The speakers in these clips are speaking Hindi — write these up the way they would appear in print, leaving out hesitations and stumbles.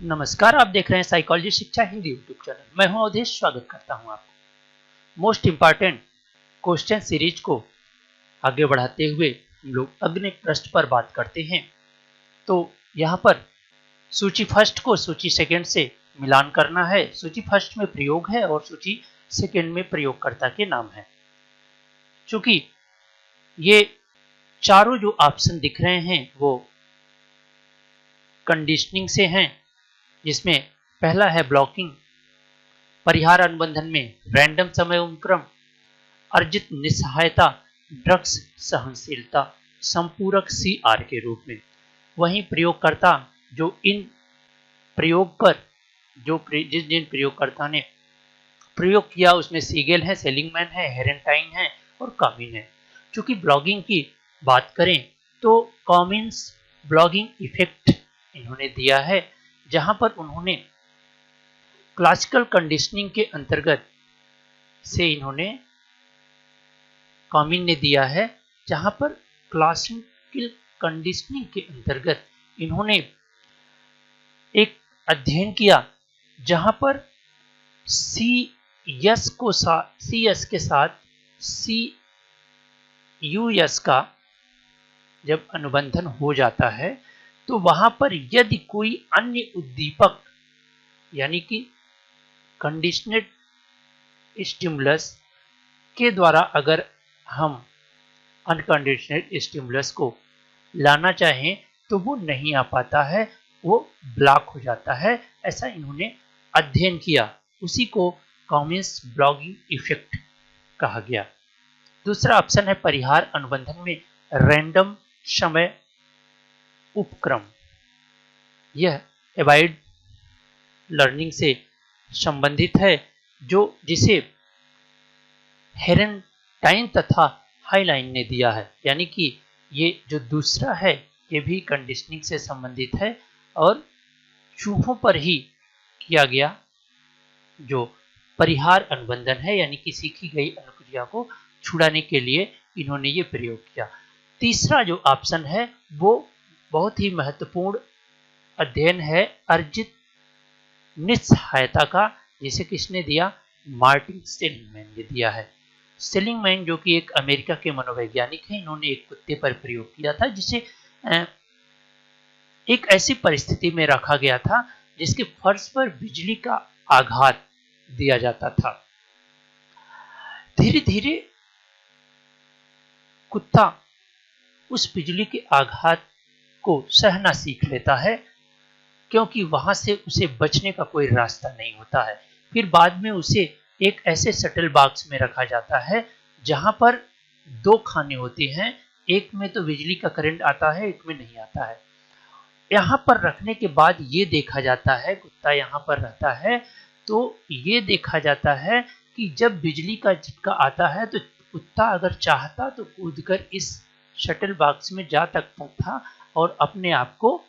नमस्कार, आप देख रहे हैं साइकोलॉजी शिक्षा हिंदी यूट्यूब चैनल। मैं हूं अवधेश, स्वागत करता हूं आपको। मोस्ट इम्पॉर्टेंट क्वेश्चन सीरीज को आगे बढ़ाते हुए हम लोग अगले प्रश्न पर बात करते हैं। तो यहाँ पर सूची फर्स्ट को सूची सेकंड से मिलान करना है। सूची फर्स्ट में प्रयोग है और सूची सेकंड में प्रयोगकर्ता के नाम है। चूंकि ये चारों जो ऑप्शन दिख रहे हैं वो कंडीशनिंग से हैं, जिसमें पहला है ब्लॉकिंग, परिहार अनुबंधन में रैंडम समय क्रम, अर्जित निस्सहायता, ड्रग्स सहनशीलता, संपूरक CR के रूप में। वहीं प्रयोगकर्ता जो इन प्रयोग पर जिन प्रयोगकर्ता ने प्रयोग किया उसमें सीगेल है, सेलिंगमैन है, हेरेंटाइन है और कॉमिन है। चूंकि ब्लॉगिंग की बात करें तो कॉमिन्स ब्लॉगिंग इफेक्ट इन्होंने दिया है, जहां पर उन्होंने क्लासिकल कंडीशनिंग के अंतर्गत से कॉमिन ने दिया है, जहां पर क्लासिकल कंडीशनिंग के अंतर्गत इन्होंने एक अध्ययन किया जहां पर CS के साथ CUS का जब अनुबंधन हो जाता है तो वहां पर यदि कोई अन्य उद्दीपक यानी कि कंडीशनड स्टिमुलस के द्वारा अगर हम अनकंडीशनड स्टिमुलस को लाना चाहें तो वो नहीं आ पाता है, वो ब्लॉक हो जाता है। ऐसा इन्होंने अध्ययन किया, उसी को कॉमिन्स ब्लॉकिंग इफेक्ट कहा गया। दूसरा ऑप्शन है परिहार अनुबंधन में रैंडम समय उपक्रम। यह अवॉइड लर्निंग से संबंधित है, जिसे हेरेंटाइन तथा हाइलाइन ने दिया है। यानी कि ये जो दूसरा है ये भी कंडीशनिंग से संबंधित है और चूहों पर ही किया गया जो परिहार अनुबंधन है, यानी कि सीखी गई अनुक्रिया को छुड़ाने के लिए इन्होंने ये प्रयोग किया। तीसरा जो ऑप्शन है वो बहुत ही महत्वपूर्ण अध्ययन है अर्जित निस्सहायता का, जिसे किसने दिया? मार्टिन सेलिंगमैन ने दिया है। सेलिंगमैन जो कि एक अमेरिका के मनोवैज्ञानिक हैं, इन्होंने एक कुत्ते पर प्रयोग किया था जिसे एक ऐसी परिस्थिति में रखा गया था जिसके फर्श पर बिजली का आघात दिया जाता था। धीरे धीरे कुत्ता उस बिजली के आघात को सहना सीख लेता है, क्योंकि वहां से उसे बचने का कोई रास्ता नहीं होता है। फिर बाद में उसे एक ऐसे शटल बॉक्स में रखा जाता है जहां पर 2 खाने होते हैं, एक में तो बिजली का करंट आता है, एक में नहीं आता है। यहां पर रखने के बाद ये देखा जाता है, कुत्ता यहां पर रहता है तो ये देखा जाता है कि जब बिजली का झटका आता है तो कुत्ता अगर चाहता तो कूदकर इस शटल बॉक्स में जा सकता था और अपने आप को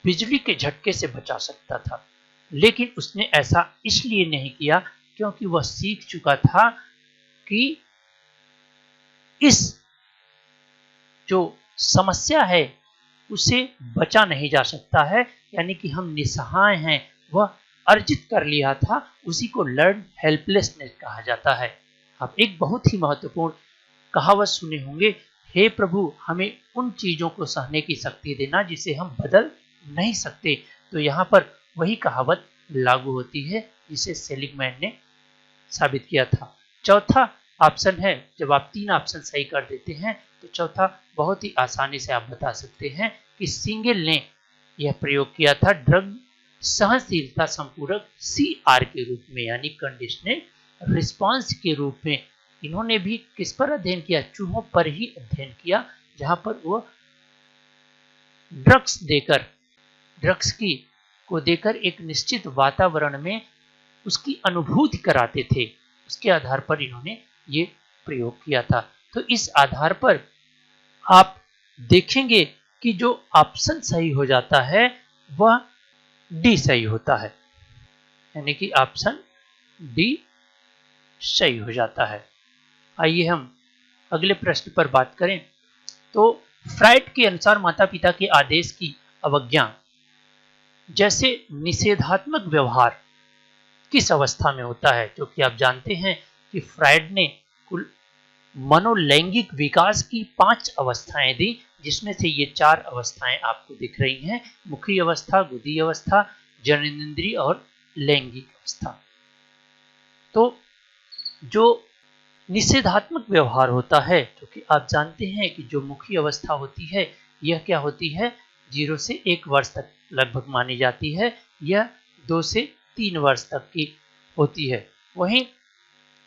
बिजली के झटके से बचा सकता था। लेकिन उसने ऐसा इसलिए नहीं किया क्योंकि वह सीख चुका था कि इस जो समस्या है उसे बचा नहीं जा सकता है, यानी कि हम निस्सहाय हैं, वह अर्जित कर लिया था। उसी को लर्न हेल्पलेसनेस कहा जाता है। आप एक बहुत ही महत्वपूर्ण कहावत सुने होंगे, हे प्रभु हमें उन चीजों को सहने की शक्ति देना जिसे हम बदल नहीं सकते। तो यहाँ पर वही कहावत लागू होती है जिसे सेलिंगमैन ने साबित किया था। चौथा ऑप्शन है, जब आप 3 ऑप्शन सही कर देते हैं तो चौथा बहुत ही आसानी से आप बता सकते हैं कि सिंगल ने यह प्रयोग किया था ड्रग सहनशीलता संपूरक CR के रूप में, यानी कंडीशनल रिस्पांस के रूप में। इन्होंने भी किस पर अध्ययन किया? चूहों पर ही अध्ययन किया, जहां पर वो ड्रग्स को देकर एक निश्चित वातावरण में उसकी अनुभूति कराते थे। उसके आधार पर इन्होंने ये प्रयोग किया था। तो इस आधार पर आप देखेंगे कि जो ऑप्शन सही हो जाता है वह डी सही होता है, यानी कि ऑप्शन डी सही हो जाता है। आइए हम अगले प्रश्न पर बात करें। तो फ्राइड के अनुसार माता पिता के आदेश की अवज्ञा जैसे निषेधात्मक व्यवहार किस अवस्था में होता है, क्योंकि आप जानते हैं कि फ्रायड ने कुल मनोलैंगिक विकास की 5 अवस्थाएं दी, जिसमें से ये 4 अवस्थाएं आपको दिख रही हैं, मुखी अवस्था, गुदी अवस्था, जननेंद्रिय और लैंगिक अवस्था। तो जो निषेधात्मक व्यवहार होता है, क्योंकि आप जानते हैं कि जो मुखी अवस्था होती है यह क्या होती है, 0 से 1 वर्ष तक लगभग मानी जाती है, यह 2 से 3 वर्ष तक की होती है। वहीं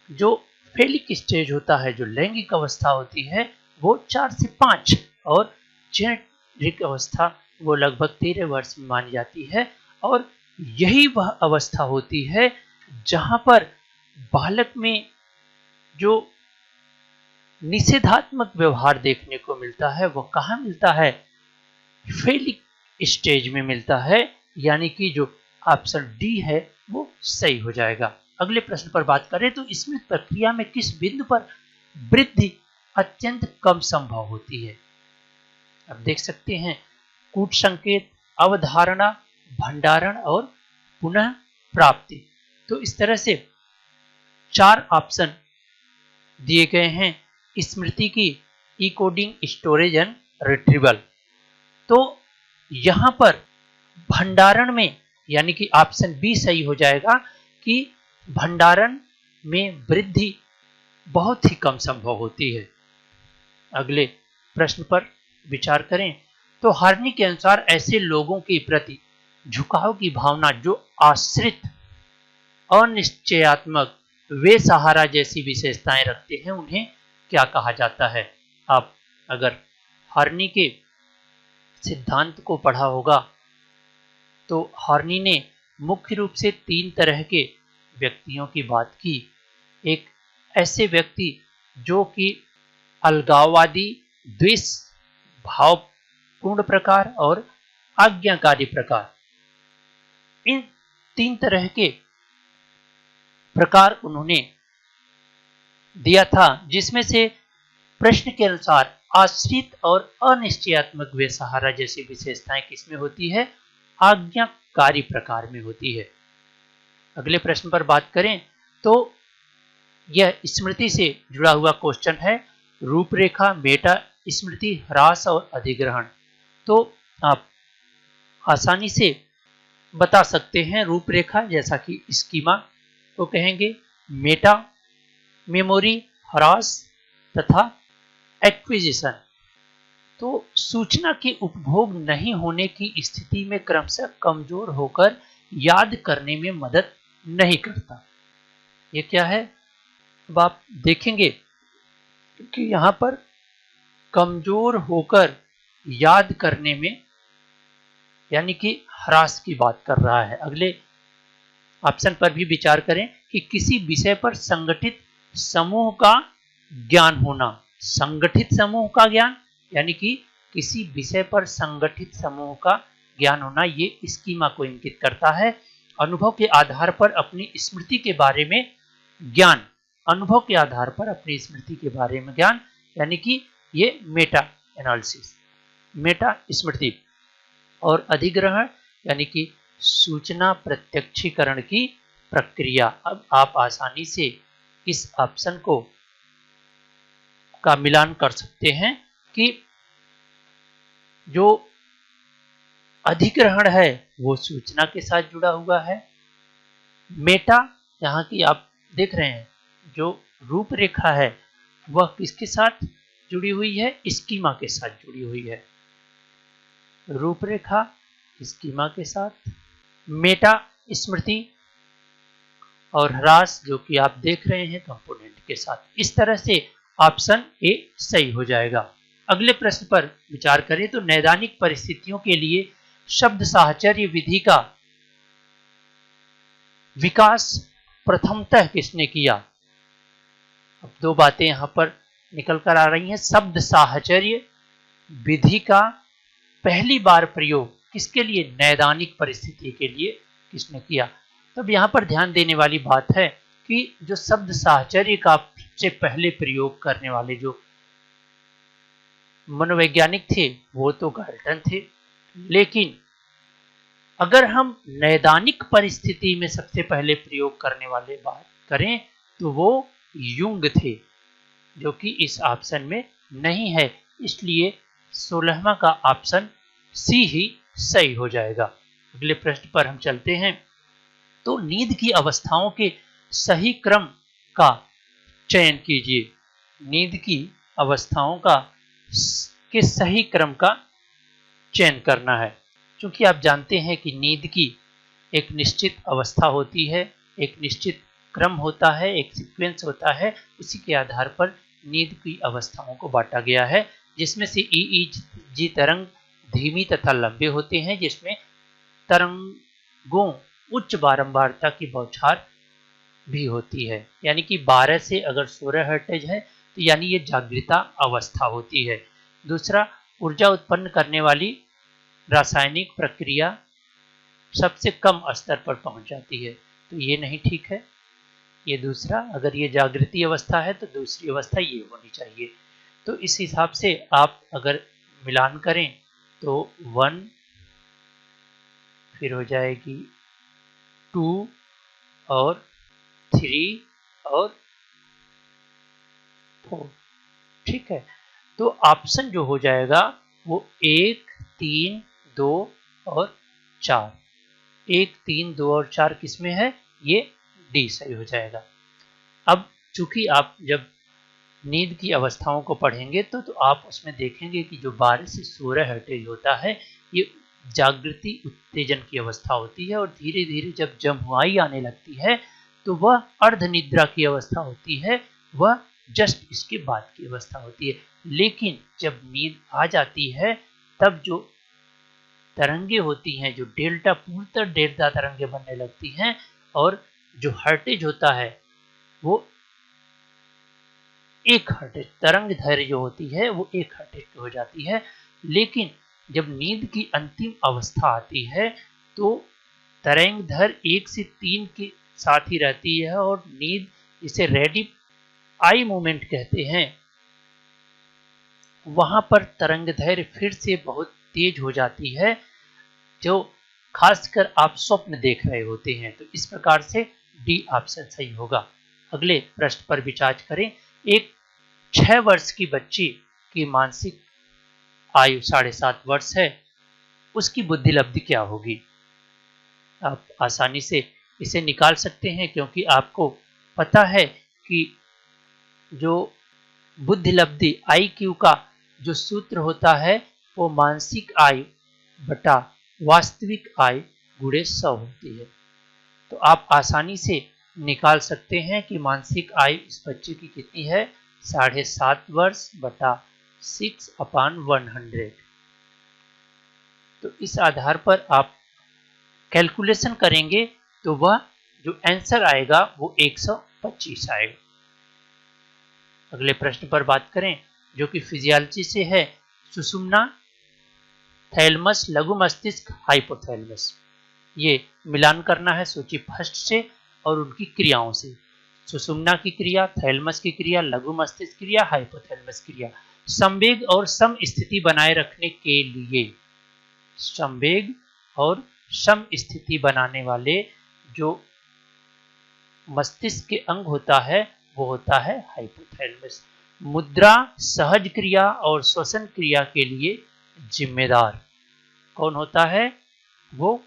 जो फेलिक स्टेज होता है, जो लैंगिक अवस्था होती है, वो 4 से 5 और जेनेरिक अवस्था वो लगभग 13 वर्ष में मानी जाती है। और यही वह अवस्था होती है जहां पर बालक में जो निषेधात्मक व्यवहार देखने को मिलता है वह कहाँ मिलता है, फेलिक स्टेज में मिलता है, यानी कि जो ऑप्शन डी है वो सही हो जाएगा। अगले प्रश्न पर बात करें तो स्मृति प्रक्रिया में किस बिंदु पर वृद्धि अत्यंत कम संभव होती है। अब देख सकते हैं, कूट संकेत, अवधारणा, भंडारण और पुनः प्राप्ति। तो इस तरह से 4 ऑप्शन दिए गए हैं स्मृति की इकोडिंग, स्टोरेज एंड रिट्रीवल। तो यहां पर भंडारण में, यानी कि ऑप्शन बी सही हो जाएगा कि भंडारण में वृद्धि बहुत ही कम संभव होती है। अगले प्रश्न पर विचार करें तो हार्नी के अनुसार ऐसे लोगों के प्रति झुकाव की भावना जो आश्रित, अनिश्चयात्मक, वे सहारा जैसी विशेषताएं रखते हैं, उन्हें क्या कहा जाता है। आप अगर हार्नी के सिद्धांत को पढ़ा होगा तो हार्नी ने मुख्य रूप से 3 तरह के व्यक्तियों की बात की। एक ऐसे व्यक्ति जो कि अलगाववादी, द्वेष भावपूर्ण प्रकार और आज्ञाकारी प्रकार, इन 3 तरह के प्रकार उन्होंने दिया था, जिसमें से प्रश्न के अनुसार आश्रित और अनिश्चयात्मक वे सहारा जैसी विशेषताएं किसमें होती है, आज्ञाकारी प्रकार में होती है। अगले प्रश्न पर बात करें तो यह स्मृति से जुड़ा हुआ क्वेश्चन है, रूपरेखा, मेटा स्मृति, ह्रास और अधिग्रहण। तो आप आसानी से बता सकते हैं, रूपरेखा जैसा कि स्कीमा को कहेंगे, मेटा मेमोरी, ह्रास तथा एक्विजिशन। तो सूचना के उपभोग नहीं होने की स्थिति में क्रमशः कमजोर होकर याद करने में मदद नहीं करता। ये क्या है, अब आप देखेंगे कि यहां पर कमजोर होकर याद करने में, यानी कि ह्रास की बात कर रहा है। अगले ऑप्शन पर भी विचार करें कि किसी विषय पर संगठित समूह का ज्ञान होना, संगठित समूह का ज्ञान, यानी कि किसी विषय पर संगठित समूह का ज्ञान होना, ये स्कीमा को इंगित करता है। अनुभव के आधार पर अपनी स्मृति के बारे में ज्ञान, अनुभव के आधार पर अपनी स्मृति के बारे में ज्ञान, यानी कि ये मेटा एनालिसिस, मेटा स्मृति। और अधिग्रहण यानी कि सूचना प्रत्यक्षीकरण की प्रक्रिया। अब आप आसानी से इस ऑप्शन को का मिलान कर सकते हैं कि जो अधिग्रहण है वो सूचना के साथ जुड़ा हुआ है, मेटा यहाँ की आप देख रहे हैं जो रूपरेखा है वह किसके साथ जुड़ी हुई है, स्कीमा के साथ जुड़ी हुई है। रूपरेखा स्कीमा के साथ, मेटा स्मृति और ह्रास जो कि आप देख रहे हैं कंपोनेंट के साथ। इस तरह से ऑप्शन ए सही हो जाएगा। अगले प्रश्न पर विचार करें तो नैदानिक परिस्थितियों के लिए शब्द साहचर्य विधि का विकास प्रथमतः किसने किया। अब 2 बातें यहां पर निकल कर आ रही हैं। शब्द साहचर्य विधि का पहली बार प्रयोग किसके लिए, नैदानिक परिस्थिति के लिए किसने किया। तब यहां पर ध्यान देने वाली बात है कि जो शब्द साहचर्य का सबसे पहले प्रयोग करने वाले जो मनोवैज्ञानिक थे वो तो गाल्टन थे, लेकिन अगर हम नैदानिक परिस्थिति में सबसे पहले प्रयोग करने वाले बात करें तो वो युंग थे, जो कि इस ऑप्शन में नहीं है, इसलिए 16वां का ऑप्शन सी ही सही हो जाएगा। अगले प्रश्न पर हम चलते हैं। तो नींद की अवस्थाओं के सही क्रम का चयन कीजिए। नींद की अवस्थाओं के सही क्रम का चयन करना है, क्योंकि आप जानते हैं कि नींद की एक निश्चित अवस्था होती है, एक निश्चित क्रम होता है, एक सीक्वेंस होता है। उसी के आधार पर नींद की अवस्थाओं को बांटा गया है, जिसमें से ईईजी तरंग धीमी तथा लंबे होते हैं, जिसमें तरंगों उच्च बारंबारता की बौछार भी होती है। यानी कि 12 से अगर 16 हर्ट्ज है तो यानी ये जागृता अवस्था होती है। दूसरा, ऊर्जा उत्पन्न करने वाली रासायनिक प्रक्रिया सबसे कम स्तर पर पहुंच जाती है, तो ये नहीं ठीक है। ये दूसरा, अगर ये जागृति अवस्था है तो दूसरी अवस्था ये होनी चाहिए। तो इस हिसाब से आप अगर मिलान करें तो 1 फिर हो जाएगी 2 और 3 और 4, ठीक है। तो ऑप्शन जो हो जाएगा वो 1, 3, 2 और 4। 1, 3, 2 और 4 किसमें है? ये डी सही हो जाएगा। अब चूंकि आप जब नींद की अवस्थाओं को पढ़ेंगे तो आप उसमें देखेंगे कि जो 12 से 16 हर्ट्ज होता है ये जागृति उत्तेजन की अवस्था होती है, और धीरे धीरे जब जम्हुआई आने लगती है तो वह अर्ध निद्रा की अवस्था होती है, वह जस्ट इसके बाद की अवस्था होती है। लेकिन जब नींद आ जाती है तब जो तरंगे होती हैं, जो डेल्टा पूर्णतः डेल्टा तरंगे बनने लगती हैं, और जो हर्टेज होता है वो 1 हर्टेज, तरंग दैर्घ्य जो होती है वो 1 हर्टेज की हो जाती है। लेकिन जब नींद की अंतिम अवस्था आती है तो तरंग दैर्घ्य 1 से 3 के साथ ही रहती है, और नींद, इसे रेडिव आई मूवमेंट कहते हैं, वहां पर तरंग दैर्घ्य फिर से बहुत तेज हो जाती है, जो खासकर आप स्वप्न देख रहे होते हैं। तो इस प्रकार से डी ऑप्शन सही होगा। अगले प्रश्न पर विचार करें। एक 6 वर्ष की बच्ची की मानसिक आयु 7.5 वर्ष है, उसकी बुद्धि लब्धि क्या होगी? आप आसानी से इसे निकाल सकते हैं, क्योंकि आपको पता है कि जो बुद्धि लब्धि IQ का जो सूत्र होता है वो मानसिक आयु बटा वास्तविक आयु गुणे 100 होती है। तो आप आसानी से निकाल सकते हैं कि मानसिक आयु इस बच्चे की कितनी है? 7.5 वर्ष बटा 6/100। तो इस आधार पर आप कैलकुलेशन करेंगे तो वह जो आंसर आएगा वो 125 आएगा। अगले प्रश्न पर बात करें, जो कि फिजियोलॉजी से है। सुषुम्ना, थैलेमस, लघु मस्तिष्क, हाइपोथैलेमस, ये मिलान करना है सूची फर्स्ट से और उनकी क्रियाओं से। सुषुम्ना की क्रिया, थैलेमस की क्रिया, लघु मस्तिष्क क्रिया, हाइपोथैलेमस क्रिया। संवेग और सम स्थिति बनाए रखने के लिए, संवेग और सम स्थिति बनाने वाले जो मस्तिष्क के अंग होता है वो होता है हाइपोथैलेमस। मुद्रा, सहज क्रिया और श्वसन क्रिया के लिए जिम्मेदार कौन होता है? वो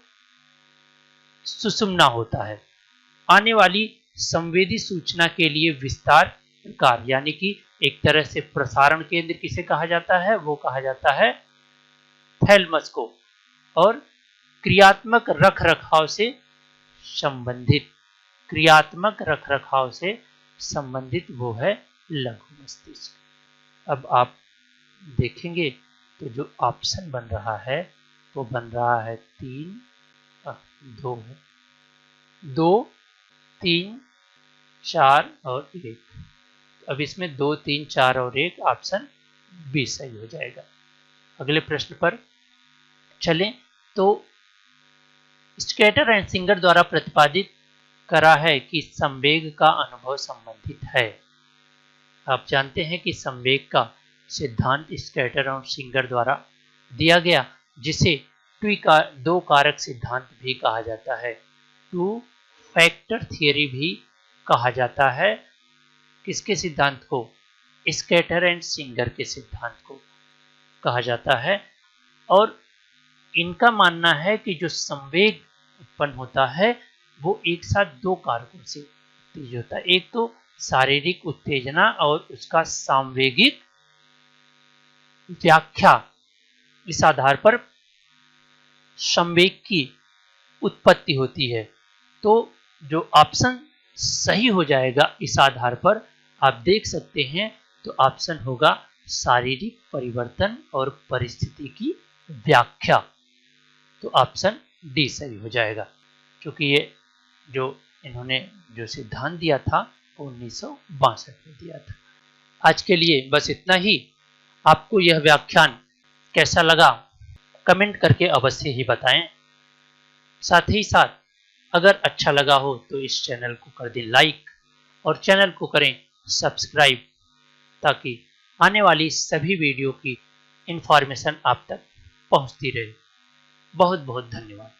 सुषुम्ना होता है। आने वाली संवेदी सूचना के लिए विस्तार प्रकार, यानी कि एक तरह से प्रसारण केंद्र किसे कहा जाता है? वो कहा जाता है थैलेमस को। और क्रियात्मक रखरखाव से संबंधित, क्रियात्मक रखरखाव से संबंधित वो है लघु मस्तिष्क। अब आप देखेंगे तो जो ऑप्शन बन रहा है वो बन रहा है 3, 2 है, 2, 3, 4 और 1। अब इसमें 2, 3, 4 और 1 ऑप्शन बी सही हो जाएगा। अगले प्रश्न पर चलें तो स्केटर एंड सिंगर द्वारा प्रतिपादित करा है कि संवेग का अनुभव संबंधित है। आप जानते हैं कि संवेग का सिद्धांत स्केटर और सिंगर द्वारा दिया गया, जिसे दो कारक सिद्धांत भी कहा जाता है, टू फैक्टर थियरी भी कहा जाता है। किसके सिद्धांत को? स्कैटर एंड सिंगर के सिद्धांत को कहा जाता है। और इनका मानना है कि जो संवेग उत्पन्न होता है वो एक साथ दो कारकों से उत्तेजित होता है। एक तो शारीरिक उत्तेजना और उसका सांवेगिक व्याख्या, इस आधार पर संवेग की उत्पत्ति होती है। तो जो ऑप्शन सही हो जाएगा इस आधार पर आप देख सकते हैं, तो ऑप्शन होगा शारीरिक परिवर्तन और परिस्थिति की व्याख्या। तो ऑप्शन डी सही हो जाएगा, क्योंकि ये जो इन्होंने जो सिद्धांत दिया था वो 1962 में दिया था। आज के लिए बस इतना ही। आपको यह व्याख्यान कैसा लगा कमेंट करके अवश्य ही बताएं। साथ ही साथ अगर अच्छा लगा हो तो इस चैनल को कर दें लाइक और चैनल को करें सब्सक्राइब, ताकि आने वाली सभी वीडियो की इंफॉर्मेशन आप तक पहुंचती रहे। बहुत बहुत धन्यवाद।